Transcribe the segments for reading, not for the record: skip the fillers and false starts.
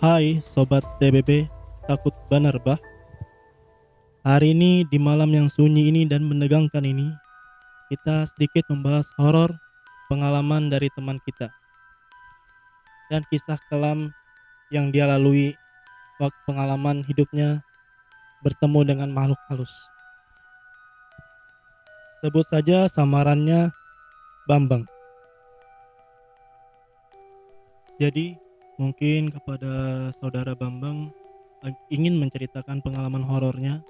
Hai Sobat TBB, takut bener bah? Hari ini di malam yang sunyi ini dan menegangkan ini, kita sedikit membahas horor pengalaman dari teman kita dan kisah kelam yang dia lalui waktu pengalaman hidupnya bertemu dengan makhluk halus. Sebut saja samarannya Bambang. Jadi mungkin kepada saudara Bambang ingin menceritakan pengalaman horornya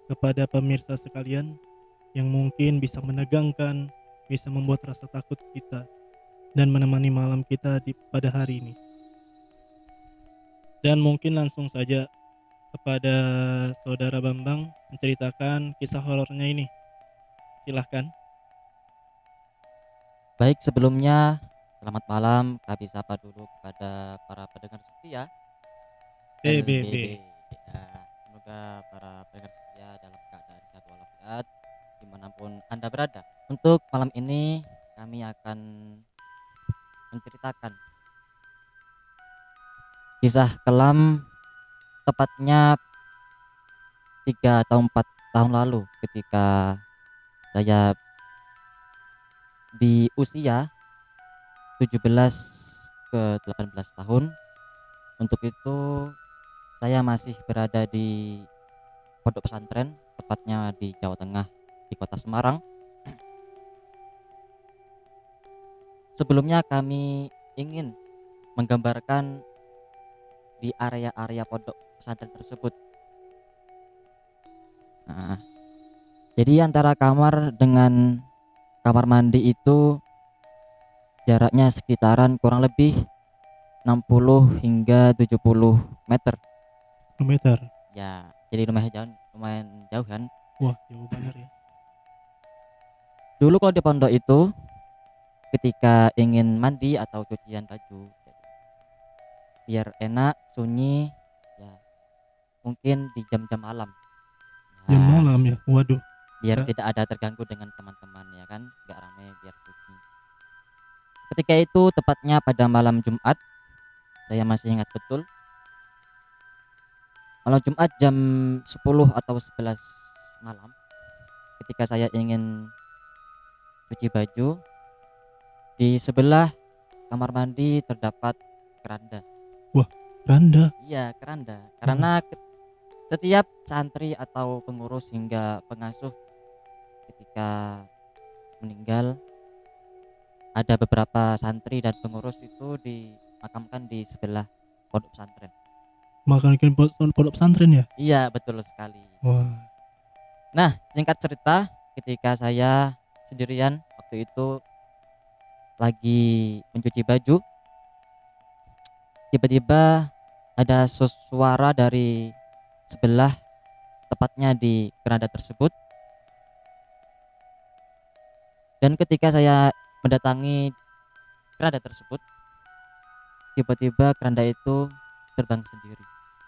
kepada pemirsa sekalian yang mungkin bisa menegangkan, bisa membuat rasa takut kita dan menemani malam kita pada hari ini. Dan mungkin langsung saja kepada saudara Bambang menceritakan kisah horornya ini. Silahkan. Baik, sebelumnya selamat malam. Kami sapa dulu kepada para pendengar setia BBB. LBB. Ya, semoga para pendengar setia dalam keadaan sehat walafiat dimanapun Anda berada. Untuk malam ini kami akan menceritakan kisah kelam, tepatnya 3 atau 4 tahun lalu ketika saya di usia 17 ke 18 tahun. Untuk itu saya masih berada di pondok pesantren, tepatnya di Jawa Tengah, di kota Semarang. Sebelumnya kami ingin menggambarkan di area-area pondok pesantren tersebut. Nah, jadi antara kamar dengan kamar mandi itu jaraknya sekitaran kurang lebih 60 hingga 70 meter. Meter. Ya, jadi lumayan jauh kan. Wah, jauh banget ya. Dulu kalau di pondok itu ketika ingin mandi atau cucian baju, biar enak sunyi, ya mungkin di jam-jam malam. Jam Nah, malam ya. Waduh. biar Sa- tidak ada terganggu dengan teman-teman, ya kan, nggak ramai, biar sunyi. Ketika itu tepatnya pada malam Jumat, saya masih ingat betul, malam Jumat jam 10 atau 11 malam, ketika saya ingin cuci baju, di sebelah kamar mandi terdapat keranda. Wah, Randa. Iya, keranda. Karena setiap santri atau pengurus hingga pengasuh ketika meninggal, ada beberapa santri dan pengurus itu dimakamkan di sebelah pondok pesantren. Makan ikan pondok pesantren ya? Iya, betul sekali. Wah, Nah, singkat cerita, ketika saya sendirian waktu itu lagi mencuci baju, tiba-tiba ada suara dari sebelah, tepatnya di keranda tersebut. Dan ketika saya mendatangi keranda tersebut, tiba-tiba keranda itu terbang sendiri.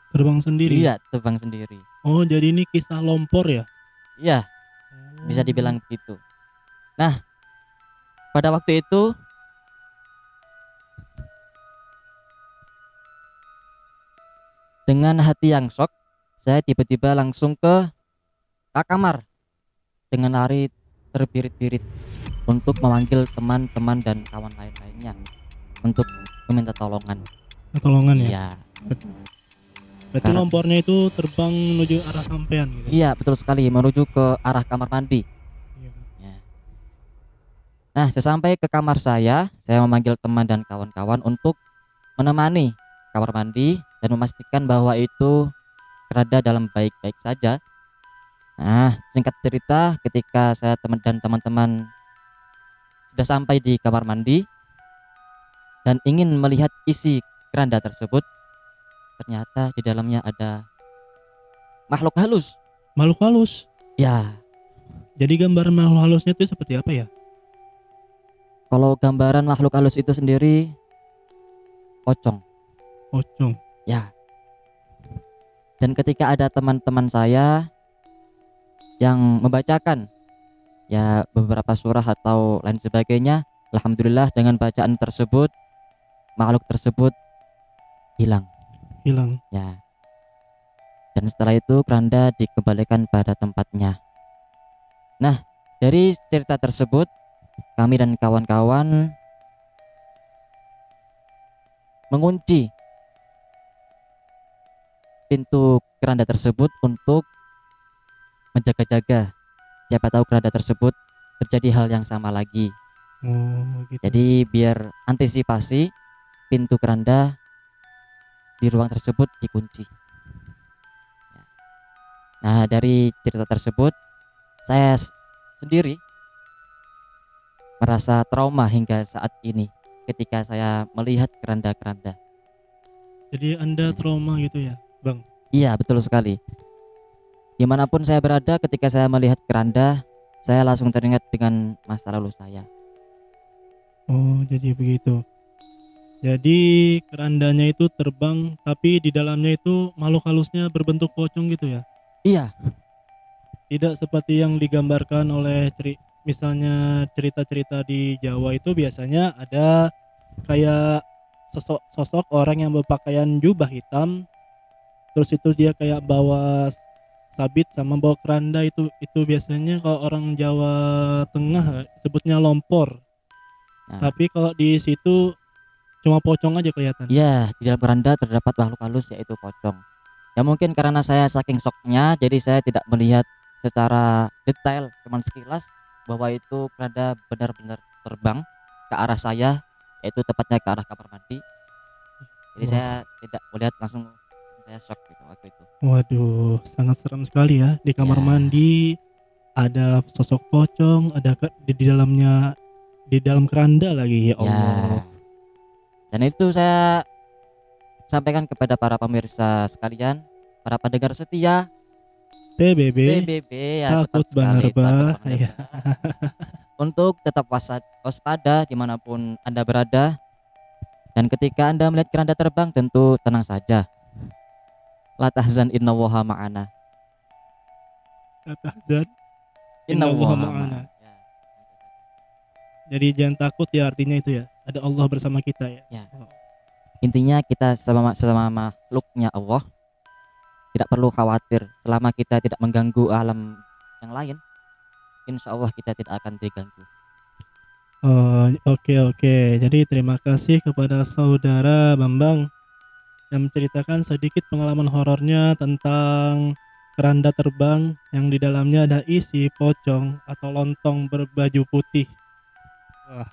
terbang sendiri. Iya, terbang sendiri. Oh, jadi ini kisah lompor ya? Iya, bisa dibilang begitu. Nah, pada waktu itu dengan hati yang shock, saya tiba-tiba langsung ke kamar dengan lari terbirit-birit untuk memanggil teman-teman dan kawan lain-lainnya untuk meminta tolongan. Pertolongan ya? Iya, Berarti Karena- lompornya itu terbang menuju arah sampean gitu. iya betul sekali, menuju ke arah kamar mandi. Iya. Ya. Nah, sesampai ke kamar saya memanggil teman dan kawan-kawan untuk menemani kamar mandi dan memastikan bahwa itu berada dalam baik-baik saja. Nah, singkat cerita, ketika saya dan teman-teman sudah sampai di kamar mandi dan ingin melihat isi keranda tersebut, ternyata di dalamnya ada makhluk halus. Makhluk halus. Ya, Jadi gambaran makhluk halusnya itu seperti apa ya? kalau gambaran makhluk halus itu sendiri pocong. Pocong. Ya. Dan ketika ada teman-teman saya yang membacakan ya beberapa surah atau lain sebagainya, alhamdulillah dengan bacaan tersebut makhluk tersebut hilang. hilang. Ya. Dan setelah itu keranda dikembalikan pada tempatnya. Nah, dari cerita tersebut kami dan kawan-kawan mengunci pintu keranda tersebut untuk menjaga-jaga. Siapa tahu keranda tersebut terjadi hal yang sama lagi. Oh gitu. Jadi biar antisipasi, pintu keranda di ruang tersebut dikunci. Nah, dari cerita tersebut saya sendiri merasa trauma hingga saat ini ketika saya melihat keranda-keranda. Jadi Anda trauma gitu ya, Bang? Iya, betul sekali. Dimanapun saya berada, ketika saya melihat keranda, saya langsung teringat dengan masa lalu saya. Oh, jadi begitu. Jadi kerandanya itu terbang, tapi di dalamnya itu makhluk halusnya berbentuk pocong gitu ya? Iya, Tidak seperti yang digambarkan oleh misalnya cerita-cerita di Jawa itu biasanya ada kayak sosok orang yang berpakaian jubah hitam, terus itu dia kayak bawa sabit sama bawa keranda, itu biasanya kalau orang Jawa Tengah sebutnya lompor. nah, Tapi kalau di situ cuma pocong aja kelihatan. iya, di dalam keranda terdapat makhluk halus yaitu pocong. Ya mungkin karena saya saking shocknya, jadi saya tidak melihat secara detail, cuman sekilas bahwa itu keranda benar-benar terbang ke arah saya, yaitu tepatnya ke arah kamar mandi. Jadi saya Wah, tidak melihat langsung, saya shock gitu waktu itu. waduh, sangat seram sekali ya. Di kamar Ya, mandi ada sosok pocong, ada di dalamnya, di dalam keranda lagi, ya Allah. ya. Dan itu saya sampaikan kepada para pemirsa sekalian, para pendengar setia TBB, TBB, ya tepat takut sekali, takut Banar-Bah. Ya. Banar-Bah, untuk tetap waspada dimanapun Anda berada, dan ketika Anda melihat keranda terbang tentu tenang saja. La tahzan innallaha ma'ana. Kata Zat, innallaha Innallaha ma'ana. ma'ana. Ya, Jadi jangan takut ya, artinya itu ya. Ada Allah bersama kita ya. ya. Oh. Intinya kita sama makhluknya Allah tidak perlu khawatir selama kita tidak mengganggu alam yang lain. Insya Allah kita tidak akan diganggu. Oh, oke oke. Jadi terima kasih kepada saudara Bambang yang menceritakan sedikit pengalaman horornya tentang keranda terbang yang di dalamnya ada isi pocong atau lontong berbaju putih. Wah,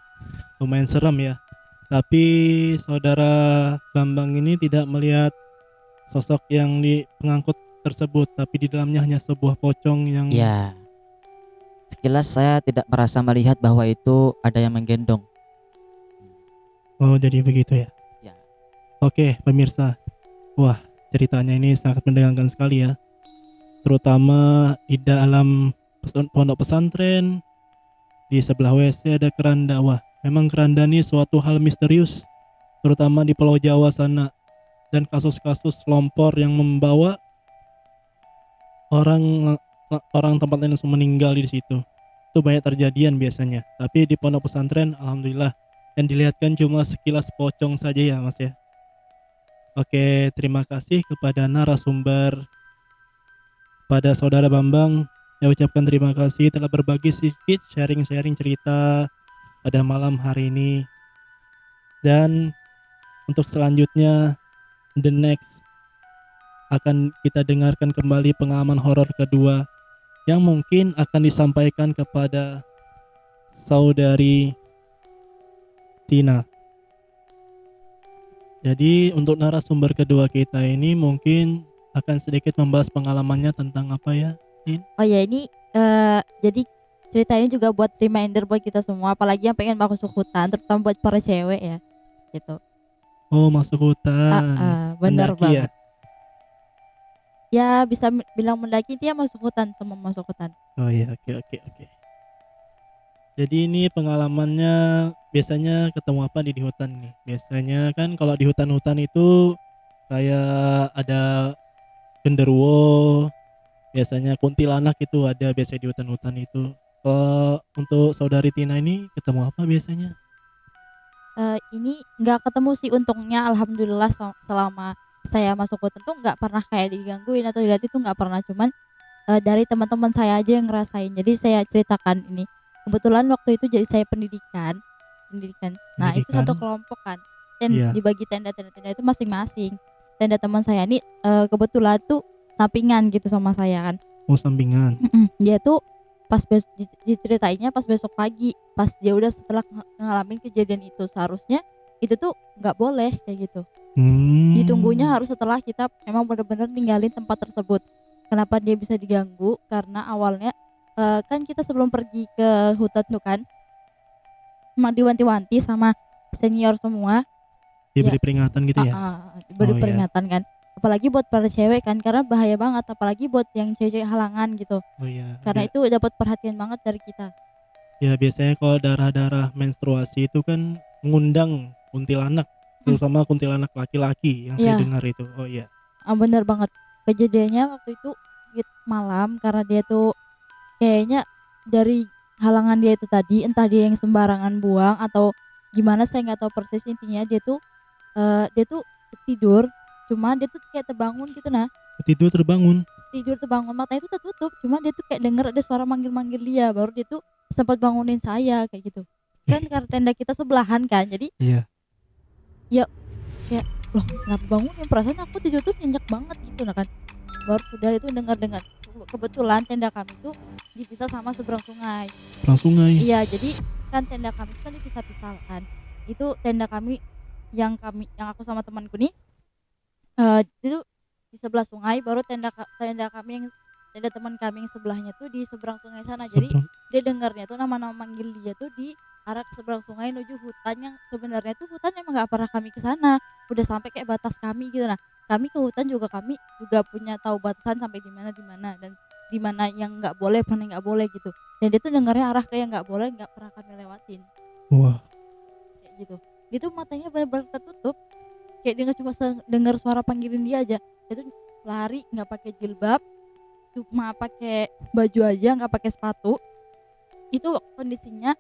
lumayan serem ya. Tapi saudara Bambang ini tidak melihat sosok yang di pengangkut tersebut, tapi di dalamnya hanya sebuah pocong yang Ya, sekilas saya tidak merasa melihat bahwa itu ada yang menggendong. oh jadi begitu ya. Ya, Oke, pemirsa. Wah, ceritanya ini sangat menegangkan sekali ya. Terutama di dalam pondok pesantren, di sebelah WC ada keranda. Wah, memang keranda ini suatu hal misterius, terutama di Pulau Jawa sana. Dan kasus-kasus lompor yang membawa orang orang tempat lain langsung meninggal di situ. Itu banyak terjadian biasanya. Tapi di pondok pesantren, alhamdulillah, yang dilihatkan cuma sekilas pocong saja ya, Mas ya. Oke, terima kasih kepada narasumber, pada saudara Bambang. Saya ucapkan terima kasih telah berbagi sedikit sharing-sharing cerita pada malam hari ini. Dan untuk selanjutnya, the next, akan kita dengarkan kembali pengalaman horor kedua yang mungkin akan disampaikan kepada saudari Tina. Jadi untuk narasumber kedua kita ini mungkin akan sedikit membahas pengalamannya tentang apa ya, Tin? Oh ya ini jadi cerita ini juga buat reminder buat kita semua, apalagi yang pengen masuk hutan, terutama buat para cewek ya, gitu. Oh, masuk hutan. Benar Mendaki ya? banget. Ya bisa bilang mendaki, dia masuk hutan, teman masuk hutan. Oh iya, oke oke oke. Jadi ini pengalamannya biasanya ketemu apa di hutan nih? Biasanya kan kalau di hutan-hutan itu kayak ada genderuwo, biasanya kuntilanak itu ada biasanya di hutan-hutan itu. Kalau untuk saudari Tina ini ketemu apa biasanya? Ini nggak ketemu sih untungnya, alhamdulillah selama saya masuk hutan tuh nggak pernah kayak digangguin atau dilihat, itu nggak pernah, cuman dari teman-teman saya aja yang ngerasain. Jadi saya ceritakan ini. Kebetulan waktu itu jadi saya pendidikan. Nah, itu Pendidikan. satu kelompok kan. Iya. Dibagi tenda-tenda itu masing-masing. Tenda teman saya ini kebetulan tuh sampingan gitu sama saya kan. Oh, sampingan. Dia tuh pas diceritainnya pas besok pagi, pas dia udah setelah ngalamin kejadian itu. Seharusnya itu tuh nggak boleh kayak gitu. Ditunggunya harus setelah kita emang benar-benar ninggalin tempat tersebut. Kenapa dia bisa diganggu? Karena awalnya kan kita sebelum pergi ke hutan tuh kan emang diwanti-wanti sama senior semua. Diberi peringatan gitu ya. Beri Oh, iya. peringatan kan. Apalagi buat para cewek kan, karena bahaya banget, apalagi buat yang cewek halangan gitu. Oh, iya. Karena itu dapat perhatian banget dari kita. Ya, biasanya kalau darah-darah menstruasi itu kan mengundang kuntilanak, terutama kuntilanak laki-laki yang saya Iya. dengar itu. Oh, iya. Bener banget. Kejadiannya waktu itu malam, karena dia tuh kayaknya dari halangan dia itu tadi, entah dia yang sembarangan buang atau gimana, saya nggak tahu persis. Intinya dia tuh tidur, cuma dia tuh kayak terbangun gitu. Nah, Tidur terbangun. matanya tuh tertutup, cuma dia tuh kayak denger ada suara manggil-manggil dia, baru dia tuh sempat bangunin saya kayak gitu. Kan karena tenda kita sebelahan kan, jadi Iya. ya kayak, loh kenapa bangunin, perasaan aku tidur tuh nyenyak banget gitu. Nah kan, baru sudah itu dengar-dengar. Kebetulan tenda kami tuh dipisah sama seberang sungai. Perang sungai. Iya, jadi kan tenda kami itu kan dipisah-pisah kan. Itu tenda kami yang aku sama temanku nih itu di sebelah sungai, baru tenda kami yang tenda teman kami yang sebelahnya tuh di seberang sungai sana. Jadi Seberang. dia dengarnya tuh nama-nama manggil dia tuh di arah ke seberang sungai menuju hutan, yang sebenarnya tuh hutan emang nggak pernah kami ke sana, udah sampai kayak batas kami gitu. Nah, kami ke hutan juga, kami juga punya tahu batasan sampai di mana dan di mana yang nggak boleh, mana yang nggak boleh gitu. Dan dia tuh dengarnya arah ke yang nggak boleh, nggak pernah kami lewatin Wah. kayak gitu. Dia tuh matanya benar-benar tertutup, kayak dia cuma dengar suara panggilin dia aja. Dia tuh lari nggak pakai jilbab, cuma pakai baju aja, nggak pakai sepatu. Itu kondisinya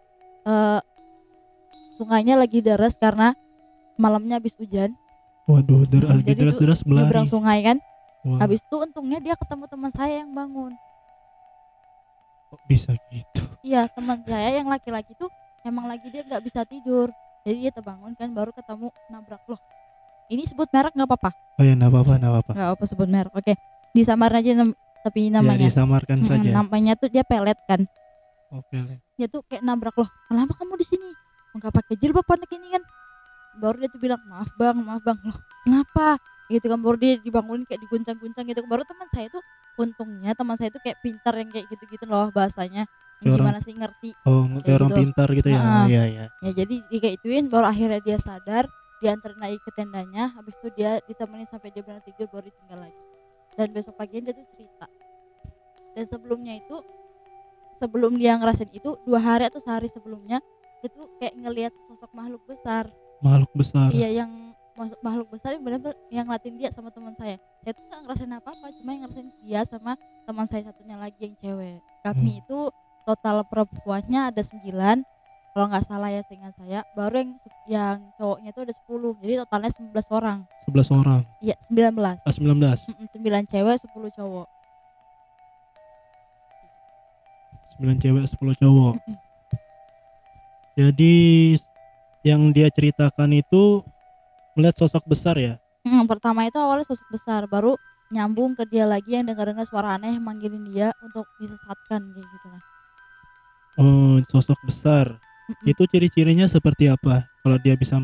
sungainya lagi deras karena malamnya habis hujan. Waduh, lagi Jadi tuh deras-deras berlari. nyebrang sungai kan. Wah, Habis itu untungnya dia ketemu teman saya yang bangun. kok bisa gitu? Iya, teman saya yang laki-laki tuh emang lagi dia nggak bisa tidur, jadi dia terbangun kan, baru ketemu, nabrak. Loh, ini sebut merek nggak apa-apa? Oh ya, nggak apa-apa. Nggak apa sebut merek, oke. Disamar aja tapi Ya, namanya. disamarkan saja. Namanya tuh dia pelet kan. Oke. Dia tuh kayak nabrak, loh kenapa kamu di sini, nggak pakai jilbab anak ini kan. Baru dia tuh bilang, maaf bang. Loh kenapa gitu kan, baru dia dibangunin kayak diguncang-guncang gitu. Baru teman saya tuh, untungnya teman saya tuh kayak pintar yang kayak gitu-gitu loh bahasanya, yang gimana sih, ngerti. Oh, kayak orang gitu. pintar gitu ya. Oh, iya. Ya jadi dikaituin, baru akhirnya dia sadar, diantarin lagi ke tendanya. Habis itu dia ditemenin sampai dia benar tidur, baru ditinggal lagi. Dan besok paginya dia tuh cerita. Dan sebelumnya itu, sebelum dia ngerasain itu, 2 hari atau sehari sebelumnya, dia tuh kayak ngelihat sosok makhluk besar. Makhluk besar. Iya, yang makhluk besar yang benar-benar yang ngeliatin dia sama teman saya. Saya tuh nggak ngerasain apa-apa, cuma yang ngerasain dia sama teman saya satunya lagi yang cewek. Kami itu total perempuannya ada 9, kalau nggak salah ya, seingat saya. Baru yang cowoknya itu ada 10, jadi totalnya 11 orang. 11 orang. Iya, 19. 19. 9 cewek 10 cowok. 9 cewek 10 cowok. Jadi yang dia ceritakan itu melihat sosok besar ya. Pertama itu awalnya sosok besar, baru nyambung ke dia lagi yang dengar-dengar suara aneh manggilin dia untuk disesatkan kayak gitu lah. Oh, sosok besar. Itu ciri-cirinya seperti apa? Kalau dia bisa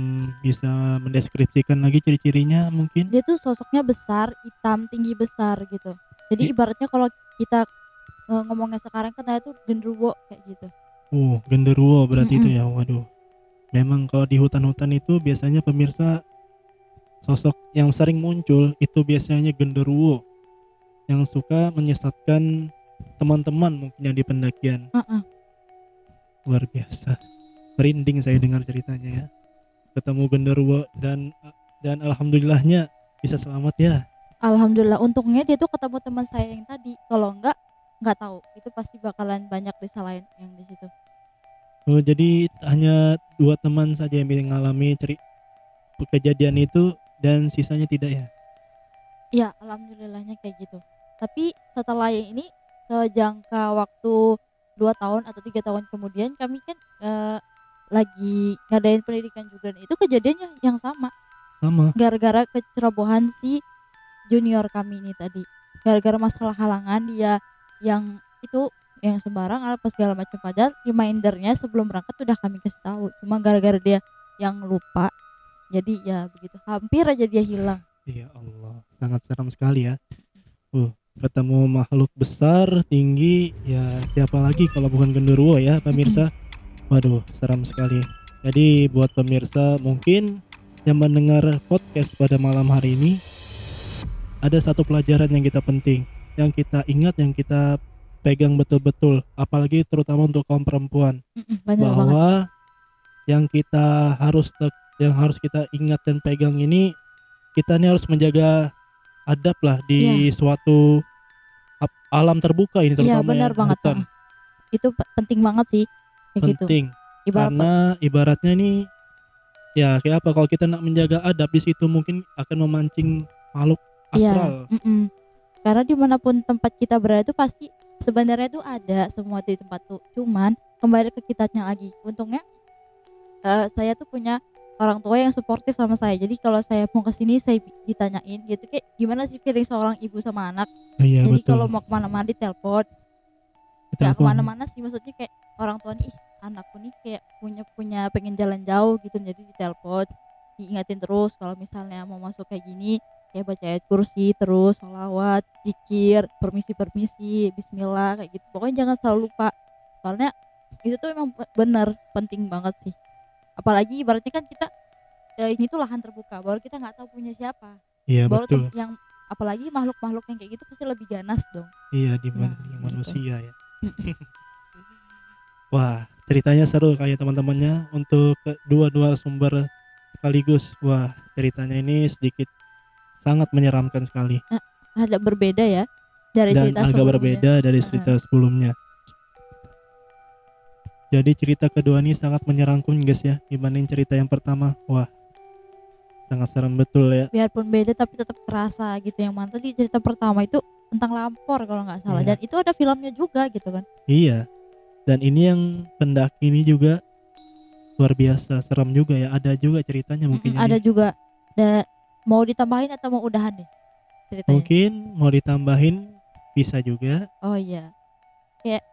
mendeskripsikan lagi ciri-cirinya mungkin? Dia tuh sosoknya besar, hitam, tinggi besar gitu. Jadi ibaratnya kalau kita ngomongnya sekarang kan itu genderuwo kayak gitu. Oh, genderuwo berarti itu ya. Waduh. Memang kalau di hutan-hutan itu biasanya pemirsa, sosok yang sering muncul itu biasanya genderuwo yang suka menyesatkan teman-teman mungkin yang di pendakian. Luar biasa. Merinding saya dengar ceritanya ya. Ketemu genderuwo dan alhamdulillahnya bisa selamat ya. Alhamdulillah, untungnya dia tuh ketemu teman saya yang tadi. Kalau nggak tahu, itu pasti bakalan banyak disalahin yang di situ. Oh, jadi hanya 2 teman saja yang mengalami kejadian itu dan sisanya tidak ya? Iya, alhamdulillahnya kayak gitu. Tapi setelah yang ini sejangka waktu 2 tahun atau 3 tahun kemudian kami kan lagi ngadain pendidikan juga, dan itu kejadiannya yang sama. Sama. Gara-gara kecerobohan si junior kami ini tadi. Gara-gara masalah halangan dia yang itu yang sembarang apa segala macam, padahal remindernya sebelum berangkat udah kami kasih tahu. Cuma gara-gara dia yang lupa, jadi ya begitu. Hampir aja dia hilang. Ya Allah, sangat seram sekali ya. Ketemu makhluk besar, tinggi, ya siapa lagi kalau bukan genderuwo ya pemirsa. Waduh, seram sekali. Jadi buat pemirsa mungkin yang mendengar podcast pada malam hari ini, ada satu pelajaran yang kita penting, yang kita ingat, yang kita pegang betul-betul, apalagi terutama untuk kaum perempuan, Bener banget. bahwa yang kita yang harus kita ingat dan pegang ini, kita ini harus menjaga adab lah di suatu alam terbuka ini, Iya, terutama benar ya banget. hutan. Itu penting banget sih kayak gitu. Penting karena ibaratnya nih ya kayak apa, kalau kita nak menjaga adab di situ mungkin akan memancing makhluk astral. Karena dimanapun tempat kita berada itu pasti sebenarnya tuh ada semua di tempat tuh, cuman kembali ke kitanya lagi. Untungnya saya tuh punya orang tua yang suportif sama saya, jadi kalau saya mau kesini saya ditanyain gitu, kayak gimana sih feeling seorang ibu sama anak. Iya, Jadi betul. kalau mau kemana-mana ditelepon, gak kemana-mana sih, maksudnya kayak orang tua nih, anakku nih kayak punya pengen jalan jauh gitu, jadi ditelepon, diingatin terus kalau misalnya mau masuk kayak gini ya baca ayat kursi terus, sholawat, zikir, permisi bismillah kayak gitu. Pokoknya jangan selalu lupa, soalnya itu tuh emang bener penting banget sih. Apalagi ibaratnya kan kita ini tuh lahan terbuka, baru kita nggak tahu punya siapa. Iya, baru betul. yang apalagi makhluk-makhluk yang kayak gitu pasti lebih ganas dong. Iya, dibanding manusia ya. Wah, ceritanya seru kali ya teman-temannya untuk kedua sumber sekaligus. Wah, ceritanya ini sedikit sangat menyeramkan sekali. Ada berbeda ya dari dan cerita agak sebelumnya. berbeda dari cerita sebelumnya. Jadi cerita kedua ini sangat menyeramkan guys ya, dibanding cerita yang pertama. Wah, sangat serem betul ya. Biarpun beda tapi tetap kerasa gitu. Yang mana tadi cerita pertama itu tentang lampor kalau nggak salah, dan itu ada filmnya juga gitu kan. Iya, dan ini yang pendaki ini juga luar biasa serem juga ya. Ada juga ceritanya mungkin. Ada juga. Mau ditambahin atau mau udahan nih ceritanya? Mungkin mau ditambahin bisa juga. Oh iya, kayak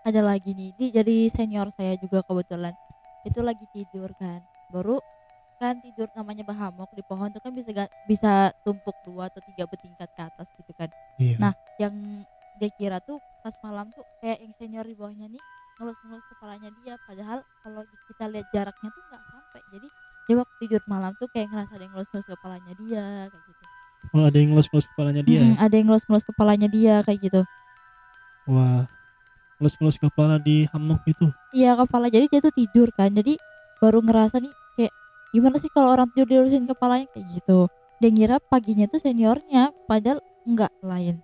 ada lagi nih, jadi senior saya juga kebetulan itu lagi tidur kan, baru kan tidur namanya bahamok di pohon tuh kan bisa tumpuk 2 atau 3 bertingkat ke atas gitu kan. Iya. Nah yang dia kira tuh pas malam tuh kayak yang senior di bawahnya nih ngelus-ngelus kepalanya dia, padahal kalau kita lihat jaraknya tuh nggak sampai. Jadi dia waktu tidur malam tuh kayak ngerasa ada yang ngelus-ngelus kepalanya dia kayak gitu. Oh, ada yang ngelus-ngelus kepalanya dia. Ada yang ngelus-ngelus kepalanya dia kayak gitu. Wah, ngelus-ngelus kepala di hammock itu. Iya, kepala, jadi dia tuh tidur kan, jadi baru ngerasa nih kayak gimana sih kalau orang tidur dilurusin kepalanya kayak gitu. Dia ngira paginya tuh seniornya, padahal enggak, lain.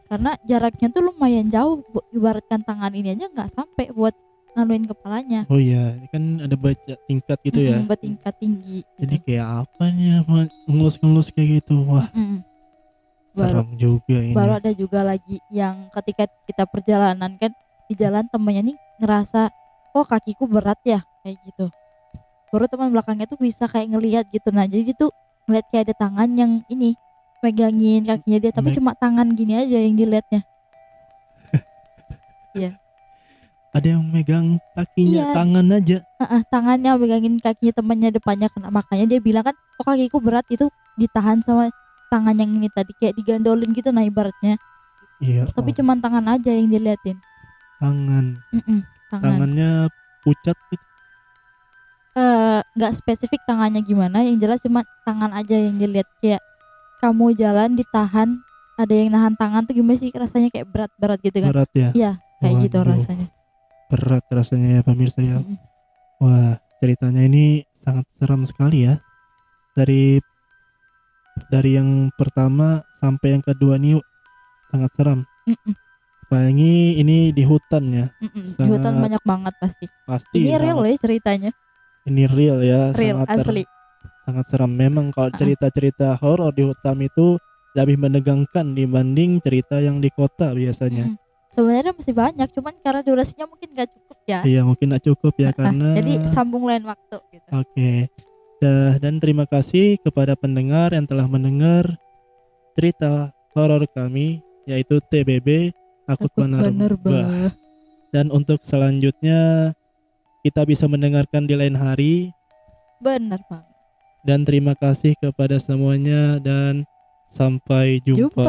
Karena jaraknya tuh lumayan jauh, ibaratkan tangan ini aja nggak sampai buat nganuin kepalanya. Oh iya, kan ada baca tingkat gitu ya. Bertingkat tinggi. Jadi gitu. Kayak apa nih ngelus-ngelus kayak gitu. Wah. Serem juga ini. Baru ada juga lagi yang ketika kita perjalanan kan di jalan, temennya nih ngerasa oh kakiku berat ya kayak gitu. Baru teman belakangnya tuh bisa kayak ngelihat gitu. Nah jadi dia tuh ngeliat kayak ada tangan yang ini megangin kakinya dia, tapi cuma tangan gini aja yang dilihatnya. Iya. Ada yang megang kakinya, tangan aja. Tangannya megangin kakinya temannya depannya, kena. Makanya dia bilang kan oh kakiku berat, itu ditahan sama tangan yang ini tadi, kayak digandolin gitu nah ibaratnya. Iya. Tapi cuma tangan aja yang diliatin. Tangan. Tangannya pucat gitu. Nggak spesifik tangannya gimana, yang jelas cuma tangan aja yang dilihat. Kayak kamu jalan ditahan, ada yang nahan tangan tuh gimana sih rasanya, kayak berat gitu kan. Berat ya? Iya, kayak gitu rasanya. Berat rasanya ya pemirsa ya. Wah, ceritanya ini sangat seram sekali ya. Dari yang pertama sampai yang kedua ini sangat seram. Apalagi ini di hutan ya. Di hutan banyak banget pasti. Pasti. Ini real ya ceritanya. Ini real ya. Real, sangat asli. Sangat seram memang kalau cerita-cerita horor di hutan itu lebih menegangkan dibanding cerita yang di kota biasanya. Sebenarnya masih banyak, cuman karena durasinya mungkin gak cukup ya. Iya, mungkin gak cukup ya karena Jadi sambung lain waktu gitu. Oke. Dan terima kasih kepada pendengar yang telah mendengar cerita horor kami, yaitu TBB Takut Banar Bah. Dan untuk selanjutnya kita bisa mendengarkan di lain hari. Bener banget. Dan terima kasih kepada semuanya dan sampai jumpa.